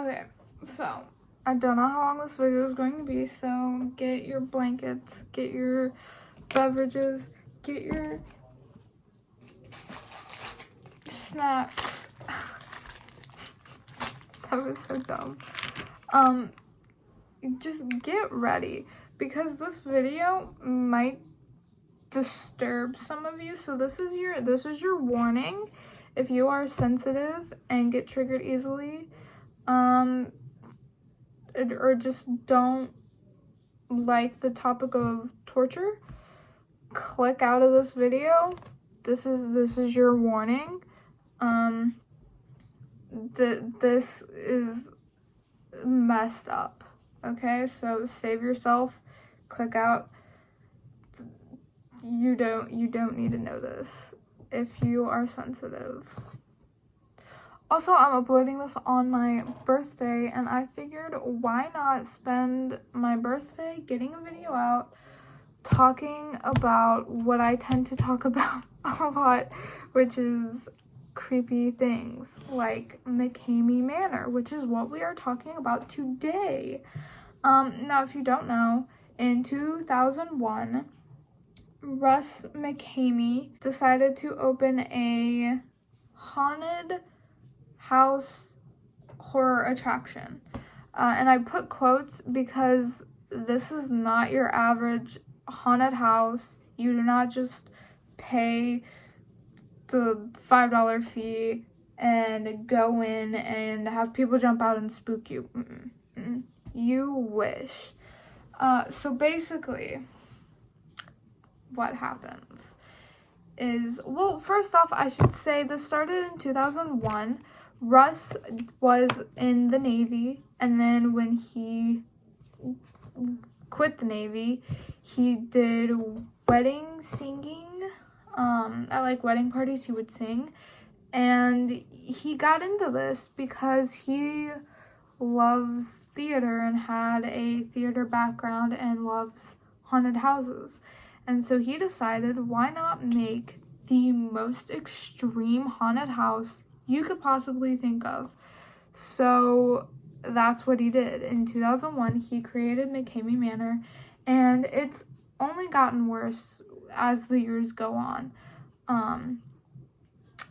Okay, so I don't know how long this video is going to be, so get your blankets, get your beverages, get your snacks. That was so dumb. Just get ready because this video might disturb some of you. So this is your warning. If you are sensitive and get triggered easily, or just don't like the topic of torture, click out of this video. This is your warning. This is messed up. Okay, so save yourself, click out. You don't need to know this if you are sensitive. Also, I'm uploading this on my birthday, and I figured why not spend my birthday getting a video out talking about what I tend to talk about a lot, which is creepy things like Mckamey Manor, which is what we are talking about today. Now, if you don't know, in 2001, Russ Mckamey decided to open a haunted house horror attraction. And I put quotes because this is not your average haunted house. You do not just pay the $5 fee and go in and have people jump out and spook you. You wish. So basically, what happens is, well, first off, I should say this started in 2001. Russ was in the Navy, and then when he quit the Navy, he did wedding singing. At like wedding parties, he would sing, and he got into this because he loves theater and had a theater background and loves haunted houses. And so he decided, why not make the most extreme haunted house you could possibly think of? So that's what he did. In 2001, he created Mckamey Manor, and it's only gotten worse as the years go on.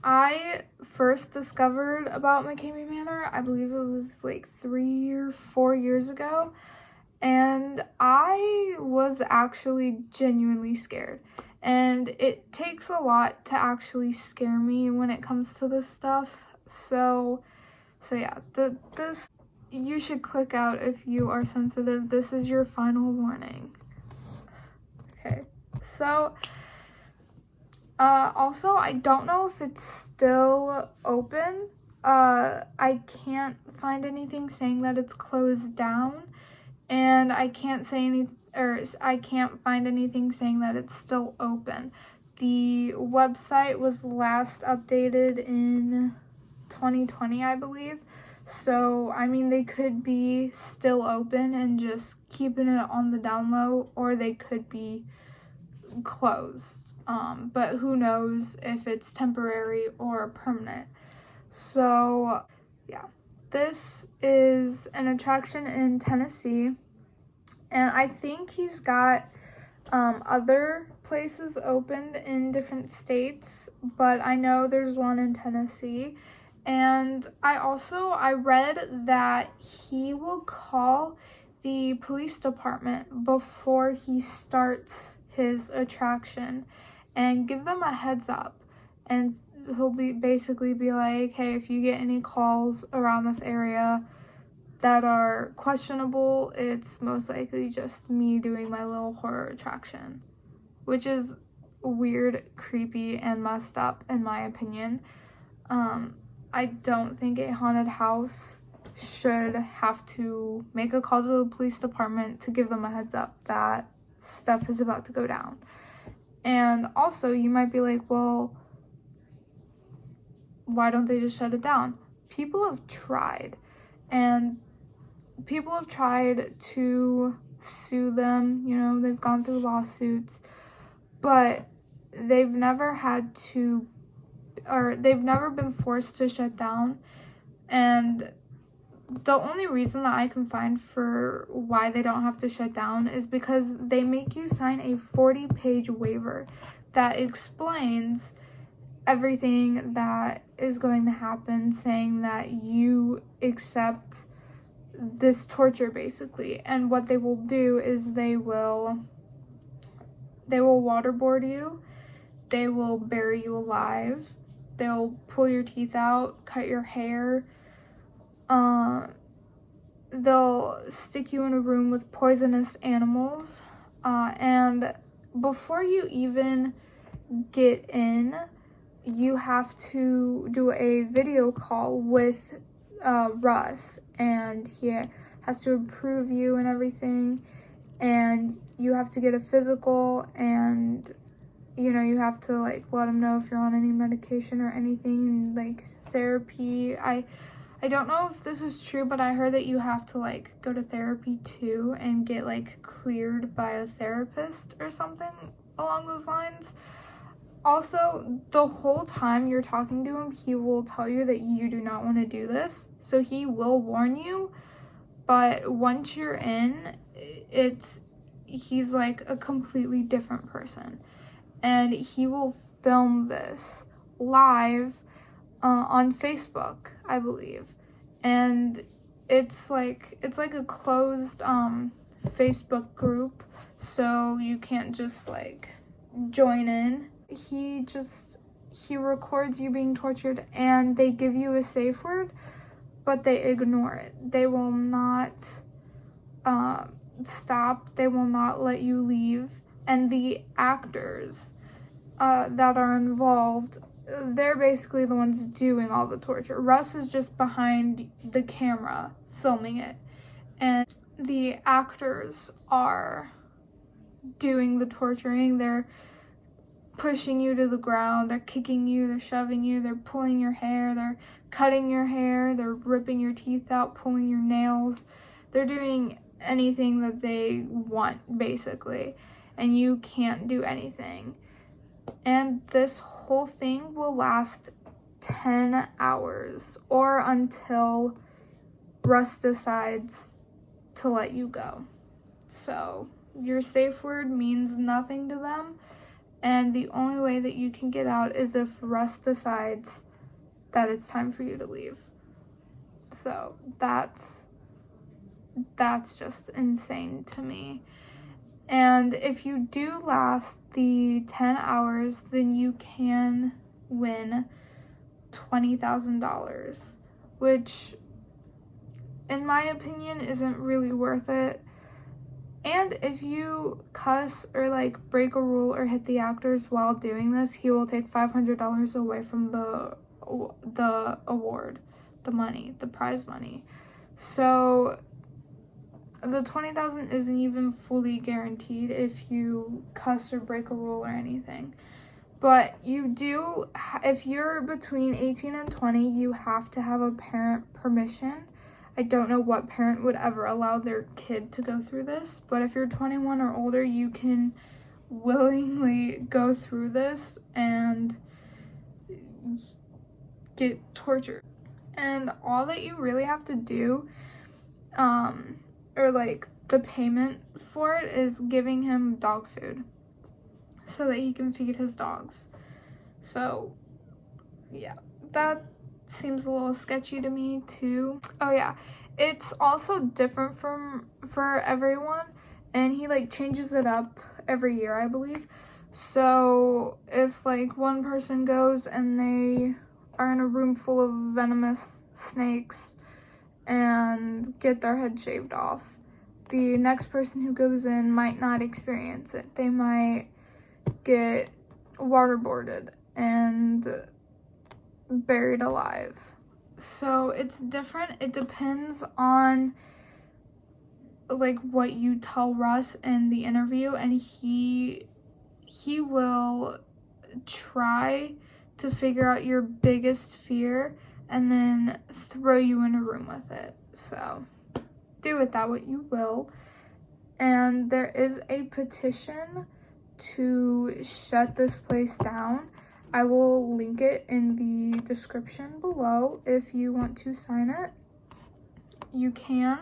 I first discovered about Mckamey Manor, I believe it was like 3 or 4 years ago, and I was actually genuinely scared. And it takes a lot to actually scare me when it comes to this stuff. So yeah, this, you should click out if you are sensitive. This is your final warning. Okay, so also, I don't know if it's still open. I can't find anything saying that it's closed down, and I can't find anything saying that it's still open. The website was last updated in 2020, I believe. So, I mean, they could be still open and just keeping it on the down low, or they could be closed. But who knows if it's temporary or permanent. So, yeah. This is an attraction in Tennessee, and I think he's got other places opened in different states, but I know there's one in Tennessee. And I read that he will call the police department before he starts his attraction and give them a heads up, and he'll basically be like, hey, if you get any calls around this area that are questionable, it's most likely just me doing my little horror attraction, which is weird, creepy, and messed up in my opinion. I don't think a haunted house should have to make a call to the police department to give them a heads up that stuff is about to go down. And also, you might be like, well, why don't they just shut it down? People have tried, and people have tried to sue them. You know, they've gone through lawsuits, but they've never been forced to shut down. And the only reason that I can find for why they don't have to shut down is because they make you sign a 40-page waiver that explains everything that is going to happen, saying that you accept this torture basically. And what they will do is they will waterboard you, they will bury you alive, they'll pull your teeth out, cut your hair, they'll stick you in a room with poisonous animals, and before you even get in, you have to do a video call with Russ, and he has to approve you and everything, and you have to get a physical, and you know, you have to like let him know if you're on any medication or anything, and like therapy. I don't know if this is true, but I heard that you have to like go to therapy too and get like cleared by a therapist or something along those lines. Also, the whole time you're talking to him, he will tell you that you do not want to do this. So he will warn you, but once you're in, he's like a completely different person. And he will film this live on Facebook, I believe. And it's like a closed Facebook group, so you can't just like join in. He records you being tortured, and they give you a safe word, but they ignore it. They will not stop. They will not let you leave. And the actors that are involved, they're basically the ones doing all the torture. Russ is just behind the camera filming it, and the actors are doing the torturing. They're pushing you to the ground, they're kicking you, they're shoving you, they're pulling your hair, they're cutting your hair, they're ripping your teeth out, pulling your nails. They're doing anything that they want, basically, and you can't do anything. And this whole thing will last 10 hours, or until Russ decides to let you go. So your safe word means nothing to them, and the only way that you can get out is if Russ decides that it's time for you to leave. So that's just insane to me. And if you do last the 10 hours, then you can win $20,000, which in my opinion isn't really worth it. And if you cuss or like break a rule or hit the actors while doing this, he will take $500 away from the award, the money, the prize money. So the $20,000 isn't even fully guaranteed if you cuss or break a rule or anything. But you do, if you're between 18 and 20, you have to have a parent permission. I don't know what parent would ever allow their kid to go through this, but if you're 21 or older, you can willingly go through this and get tortured. And all that you really have to do, or like the payment for it, is giving him dog food so that he can feed his dogs. So yeah, that seems a little sketchy to me too. Oh yeah, it's also different for everyone, and he like changes it up every year, I believe. So if like one person goes and they are in a room full of venomous snakes and get their head shaved off, the next person who goes in might not experience it. They might get waterboarded and buried alive. So it's different. It depends on like what you tell Russ in the interview, and he will try to figure out your biggest fear and then throw you in a room with it. So do with that what you will. And there is a petition to shut this place down. I will link it in the description below if you want to sign it. you can.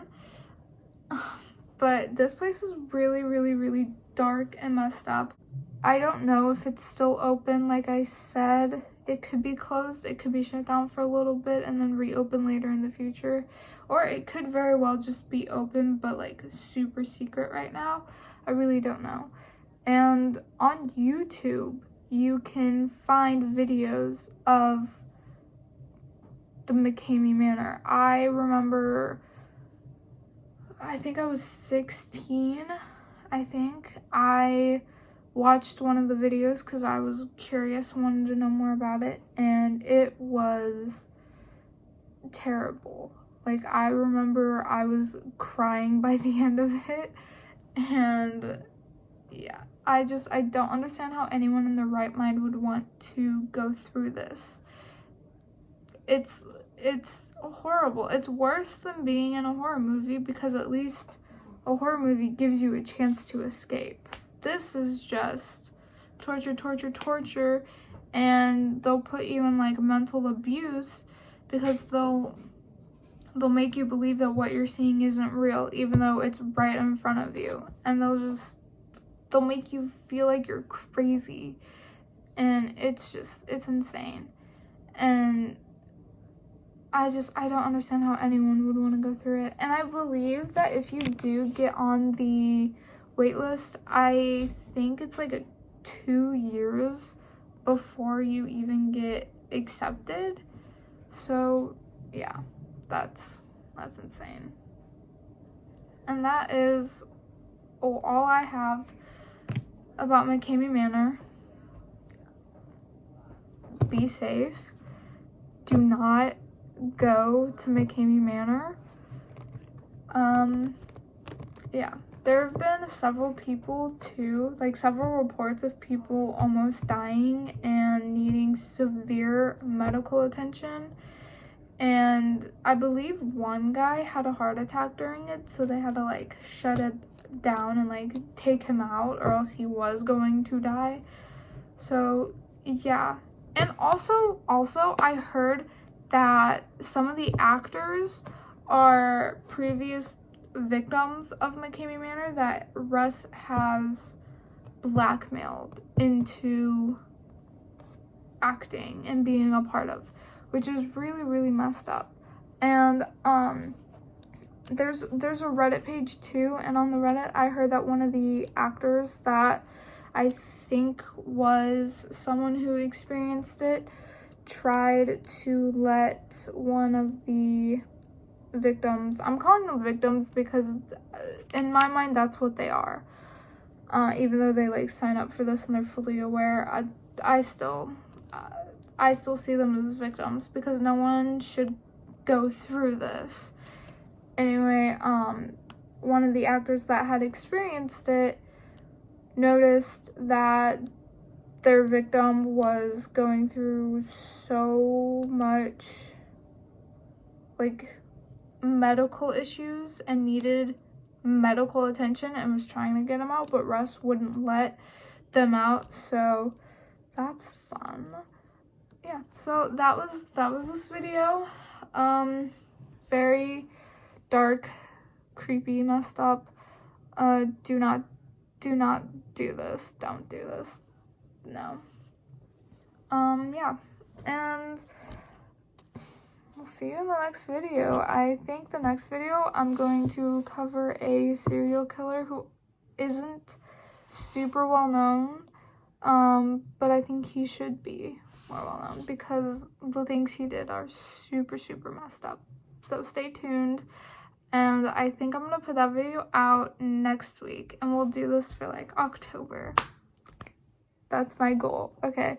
But this place is really, really, really dark and messed up. I don't know if it's still open. Like I said, it could be closed, it could be shut down for a little bit and then reopen later in the future, or it could very well just be open but like super secret right now. I really don't know. And on YouTube you can find videos of the Mckamey Manor. I remember, I think I was 16, I watched one of the videos because I was curious, wanted to know more about it, and it was terrible. Like, I remember I was crying by the end of it, and yeah, I don't understand how anyone in their right mind would want to go through this. It's horrible. It's worse than being in a horror movie, because at least a horror movie gives you a chance to escape. This is just torture, and they'll put you in like mental abuse because they'll make you believe that what you're seeing isn't real, even though it's right in front of you, and they'll make you feel like you're crazy, and it's insane. And I don't understand how anyone would want to go through it. And I believe that if you do get on the wait list, I think it's like 2 years before you even get accepted. So yeah, that's insane. And that is all I have about Mckamey Manor. Be safe. Do not go to Mckamey Manor. Yeah, there have been several people too, like several reports of people almost dying and needing severe medical attention, and I believe one guy had a heart attack during it, so they had to like shut it down and like take him out, or else he was going to die. So yeah. And also I heard that some of the actors are previous victims of Mckamey Manor that Russ has blackmailed into acting and being a part of, which is really, really messed up. And there's a Reddit page too, and on the Reddit I heard that one of the actors that I think was someone who experienced it tried to let one of the victims, I'm calling them victims because in my mind that's what they are, even though they like sign up for this and they're fully aware, I still see them as victims because no one should go through this. Anyway, one of the actors that had experienced it noticed that their victim was going through so much like medical issues and needed medical attention and was trying to get them out, but Russ wouldn't let them out. So that's fun. Yeah, so that was this video. Very dark, creepy, messed up. Do not do this. Don't do this. No. Yeah, and we'll see you in the next video. I think the next video I'm going to cover a serial killer who isn't super well known, but I think he should be more well known because the things he did are super, super messed up. So stay tuned, and I think I'm gonna put that video out next week, and we'll do this for like October. That's my goal. Okay,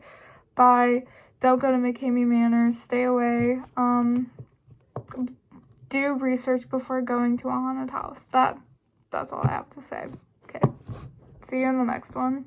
bye. Don't go to Mckamey Manor. Stay away. Do research before going to a haunted house. That's all I have to say. Okay. See you in the next one.